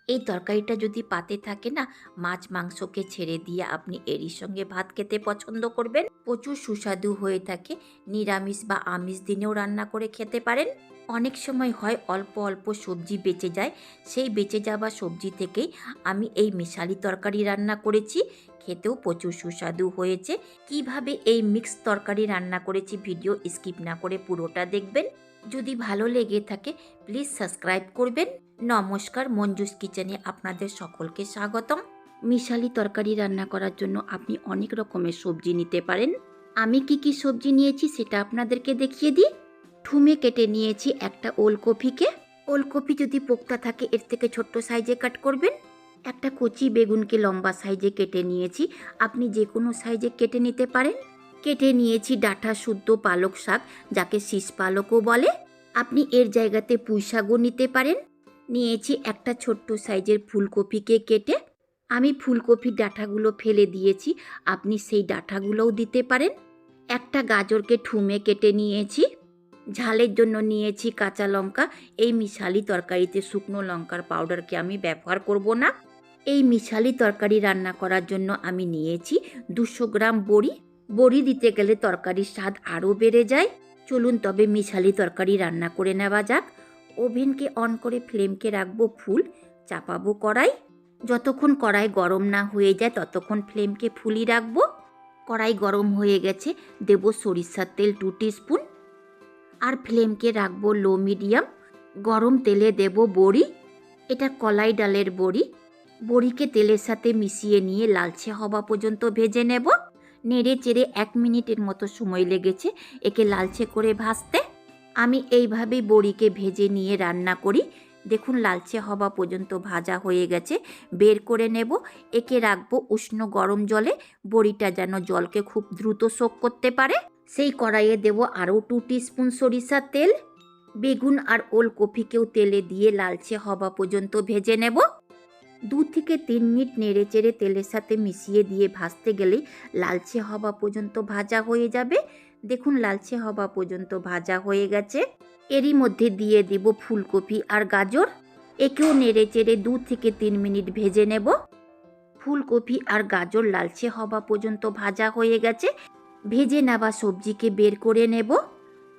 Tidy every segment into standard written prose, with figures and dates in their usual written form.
এই তরকারিটা যদি পাতে থাকে না, মাছ মাংসকে ছেড়ে দিয়ে আপনি এরই সঙ্গে ভাত খেতে পছন্দ করবেন। প্রচুর সুস্বাদু হয়ে থাকে। নিরামিষ বা আমিষ দিনেও রান্না করে খেতে পারেন। অনেক সময় হয় অল্প অল্প সবজি বেঁচে যায়, সেই বেঁচে যাওয়া সবজি থেকেই আমি এই মিশালি তরকারি রান্না করেছি। খেতেও প্রচুর সুস্বাদু হয়েছে। কিভাবে এই মিক্স তরকারি রান্না করেছি ভিডিও স্কিপ না করে পুরোটা দেখবেন। যদি ভালো লেগে থাকে প্লিজ সাবস্ক্রাইব করবেন। নমস্কার, মঞ্জুস কিচেনে আপনাদের সকলকে স্বাগতম। মিশালি তরকারি রান্না করার জন্য আপনি অনেক রকমের সবজি নিতে পারেন। আমি কি সবজি নিয়েছি সেটা আপনাদেরকে দেখিয়ে দিই। ঠুমে কেটে নিয়েছি একটা ওলকপিকে। ওলকপি যদি পোক্তা থাকে এর থেকে ছোট্ট সাইজে কাট করবেন। একটা কচি বেগুনকে লম্বা সাইজে কেটে নিয়েছি, আপনি যে কোনো সাইজে কেটে নিতে পারেন। কেটে নিয়েছি ডাঁটা শুদ্ধ পালক শাক, যাকে শীষ পালকও বলে। আপনি এর জায়গাতে পুঁই শাকও নিতে পারেন। নিয়েছি একটা ছোট্ট সাইজের ফুলকপিকে কেটে। আমি ফুলকপির ডাঁটাগুলো ফেলে দিয়েছি, আপনি সেই ডাঁটাগুলোও দিতে পারেন। একটা গাজরকে ঠুমে কেটে নিয়েছি। ঝালের জন্য নিয়েছি কাঁচা লঙ্কা। এই মিশালি তরকারিতে শুকনো লঙ্কার পাউডারকে আমি ব্যবহার করব না। এই মিশালি তরকারি রান্না করার জন্য আমি নিয়েছি 200 গ্রাম বড়ি। বড়ি দিতে গেলে তরকারির স্বাদ আরও বেড়ে যায়। চলুন তবে মিশালি তরকারি রান্না করে নেওয়া যাক। ওভেনকে অন করে ফ্লেমকে রাখবো ফুল, চাপাবো কড়াই। যতক্ষণ কড়াই গরম না হয়ে যায় ততক্ষণ ফ্লেমকে ফুলই রাখবো। কড়াই গরম হয়ে গেছে, দেব সরিষার তেল 2 টিস্পুন। আর ফ্লেমকে রাখবো লো মিডিয়াম। গরম তেলে দেব বড়ি। এটা কলাই ডালের বড়ি। বড়িকে তেলের সাথে মিশিয়ে নিয়ে লালচে হওয়া পর্যন্ত ভেজে নেব। নেড়ে চেড়ে 1 মিনিটের মতো সময় লেগেছে একে লালচে করে ভাজতে। আমি এইভাবেই বড়িকে ভেজে নিয়ে রান্না করি। দেখুন লালচে হওয়া পর্যন্ত ভাজা হয়ে গেছে, বের করে নেব। একে রাখবো উষ্ণ গরম জলে, বড়িটা যেন জলকে খুব দ্রুত শোক করতে পারে। সেই কড়াইয়ে দেব আরও 2 টিস্পুন সরিষার তেল। বেগুন আর ওলকপিকেও তেলে দিয়ে লালচে হওয়া পর্যন্ত ভেজে নেব। 2 থেকে 3 মিনিট নেড়ে চেড়ে তেলের সাথে মিশিয়ে দিয়ে ভাজতে গেলেই লালচে হওয়া পর্যন্ত ভাজা হয়ে যাবে। দেখুন লালচে হওয়া পর্যন্ত ভাজা হয়ে গেছে। এরই মধ্যে দিয়ে দিব ফুলকপি আর গাজর। একেও নেড়ে চেড়ে 2 থেকে 3 মিনিট ভেজে নেব। ফুলকপি আর গাজর লালচে হওয়া পর্যন্ত ভাজা হয়ে গেছে। ভেজে নেওয়া সবজিকে বের করে নেব।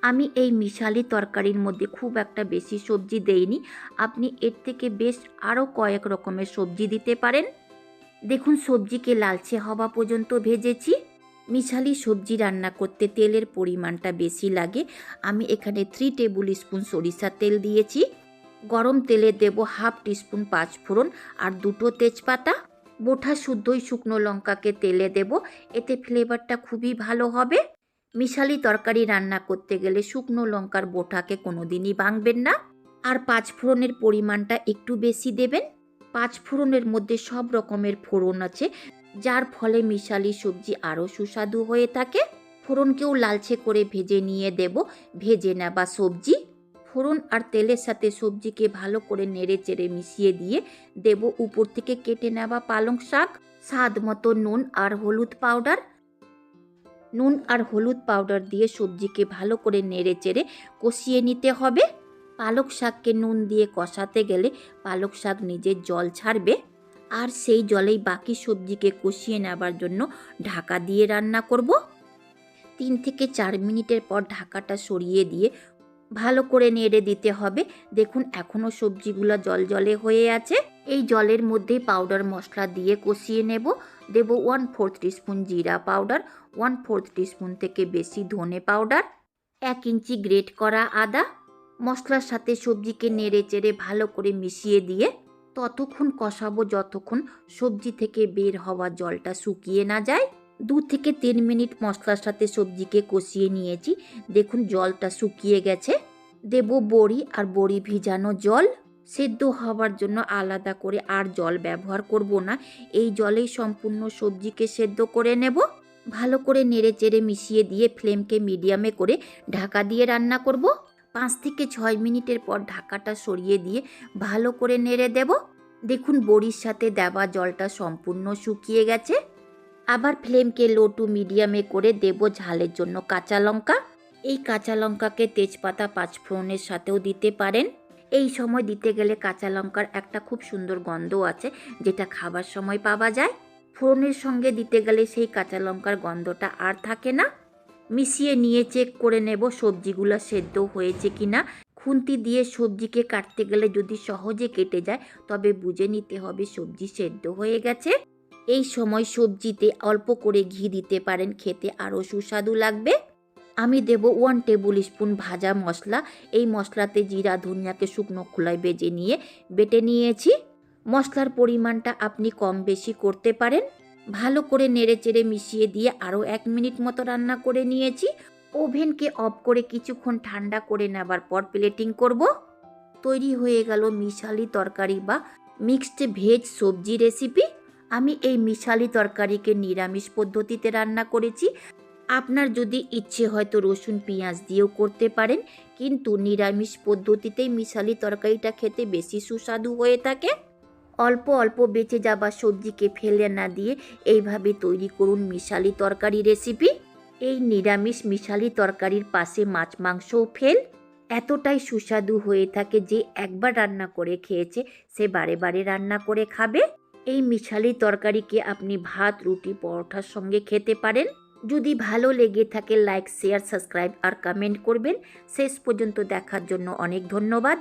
আমি এই মিশালি তরকারির মধ্যে খুব একটা বেশি সবজি দেইনি, আপনি এর থেকে বেশ আরও কয়েক রকমের সবজি দিতে পারেন। দেখুন সবজিকে লালচে হওয়া পর্যন্ত ভেজেছি। মিশালি সবজি রান্না করতে তেলের পরিমাণটা বেশি লাগে। আমি এখানে 3 টেবিল স্পুন সরিষার তেল দিয়েছি। গরম তেলে দেব 1/2 টিস্পুন পাঁচফোড়ন আর 2টো তেজপাতা। বোটা শুদ্ধই শুকনো লঙ্কাকে তেলে দেব, এতে ফ্লেভারটা খুবই ভালো হবে। মিশালি তরকারি রান্না করতে গেলে শুকনো লঙ্কার বোটাকে কোনোদিনই ভাঙবেন না। আর পাঁচফোড়নের পরিমাণটা একটু বেশি দেবেন। পাঁচফোড়নের মধ্যে সব রকমের ফোড়ন আছে, যার ফলে মিশালি সবজি আরও সুস্বাদু হয়ে থাকে। ফোড়নকেও লালচে করে ভেজে নিয়ে দেব ভেজে নেওয়া সবজি। ফোড়ন আর তেলের সাথে সবজিকে ভালো করে নেড়ে চেড়ে মিশিয়ে দিয়ে দেব উপর থেকে কেটে নেওয়া পালং শাক। স্বাদ মতো নুন আর হলুদ পাউডার। নুন আর হলুদ পাউডার দিয়ে সবজিকে ভালো করে নেড়ে চেড়ে কষিয়ে নিতে হবে। পালক শাককে নুন দিয়ে কষাতে গেলে পালক শাক নিজের জল ছাড়বে, আর সেই জলেই বাকি সবজিকে কষিয়ে নেবার জন্য ঢাকা দিয়ে রান্না করব। 3 থেকে 4 মিনিটের পর ঢাকাটা সরিয়ে দিয়ে ভালো করে নেড়ে দিতে হবে। দেখুন এখনও সবজিগুলো জলে হয়ে আছে। এই জলের মধ্যেই পাউডার মশলা দিয়ে কষিয়ে নেব। দেব 1/4 টিস্পুন জিরা পাউডার, 1/4 টিস্পুন থেকে বেশি ধনে পাউডার, 1 ইঞ্চি গ্রেট করা আদা। মশলার সাথে সবজিকে নেড়ে চেড়ে ভালো করে মিশিয়ে দিয়ে ততক্ষণ কষাবো যতক্ষণ সবজি থেকে বের হওয়া জলটা শুকিয়ে না যায়। 2 থেকে 3 মিনিট মশলার সাথে সবজিকে কষিয়ে নিয়েছি। দেখুন জলটা শুকিয়ে গেছে। দেব বড়ি আর বড়ি ভিজানো জল। সেদ্ধ হওয়ার জন্য আলাদা করে আর জল ব্যবহার করব না, এই জলেই সম্পূর্ণ সবজিকে সেদ্ধ করে নেব। ভালো করে নেড়ে চেড়ে মিশিয়ে দিয়ে ফ্লেমকে মিডিয়ামে করে ঢাকা দিয়ে রান্না করব। 5 থেকে 6 মিনিটের পর ঢাকাটা সরিয়ে দিয়ে ভালো করে নেড়ে দেব। দেখুন বড়ির সাথে দেওয়া জলটা সম্পূর্ণ শুকিয়ে গেছে। আবার ফ্লেমকে লো টু মিডিয়ামে করে দেব ঝালের জন্য কাঁচা লঙ্কা। এই কাঁচা লঙ্কাকে তেজপাতা পাঁচফোড়নের সাথেও দিতে পারেন। এই সময় দিতে গেলে কাঁচা লঙ্কার একটা খুব সুন্দর গন্ধ আছে, যেটা খাবার সময় পাওয়া যায়। ফোড়নের সঙ্গে দিতে গেলে সেই কাঁচা লঙ্কার গন্ধটা আর থাকে না। মিশিয়ে নিয়ে চেক করে নেব সবজিগুলো সেদ্ধ হয়েছে কিনা। খুন্তি দিয়ে সবজিকে কাটতে গেলে যদি সহজে কেটে যায়, তবে বুঝে নিতে হবে সবজি সেদ্ধ হয়ে গেছে। এই সময় সবজিতে অল্প করে ঘি দিতে পারেন, খেতে আরও সুস্বাদু লাগবে। আমি দেব 1 টেবিল স্পুন ভাজা মশলা। এই মশলাতে জিরা ধনিয়াকে শুকনো খোলায় ভেজে নিয়ে বেটে নিয়েছি। মশলার পরিমাণটা আপনি কম বেশি করতে পারেন। ভালো করে নেড়েচেড়ে মিশিয়ে দিয়ে আরও 1 মিনিট মতো রান্না করে নিয়েছি। ওভেনকে অফ করে কিছুক্ষণ ঠান্ডা করে নেবার পর প্লেটিং করব। তৈরি হয়ে গেল মিশালি তরকারি বা মিক্সড ভেজ সবজি রেসিপি। আমি এই মিশালি তরকারিকে নিরামিষ পদ্ধতিতে রান্না করেছি। আপনার যদি ইচ্ছে হয় তো রসুন পেঁয়াজ দিয়েও করতে পারেন, কিন্তু নিরামিষ পদ্ধতিতেই মিশালি তরকারিটা খেতে বেশি সুস্বাদু হয়ে থাকে। অল্প অল্প বেঁচে যাওয়া সবজিকে ফেলে না দিয়ে এইভাবে তৈরি করুন মিশালি তরকারি রেসিপি। এই নিরামিষ মিশালি তরকারির পাশে মাছ মাংসও ফেল। এতটাই সুস্বাদু হয়ে থাকে যে একবার রান্না করে খেয়েছে সে বারে বারে রান্না করে খাবে। এই মিশালি তরকারিকে আপনি ভাত, রুটি, পরোটার সঙ্গে খেতে পারেন। যদি ভালো লেগে থাকে লাইক, শেয়ার, সাবস্ক্রাইব আর কমেন্ট করবেন। শেষ পর্যন্ত দেখার জন্য অনেক ধন্যবাদ।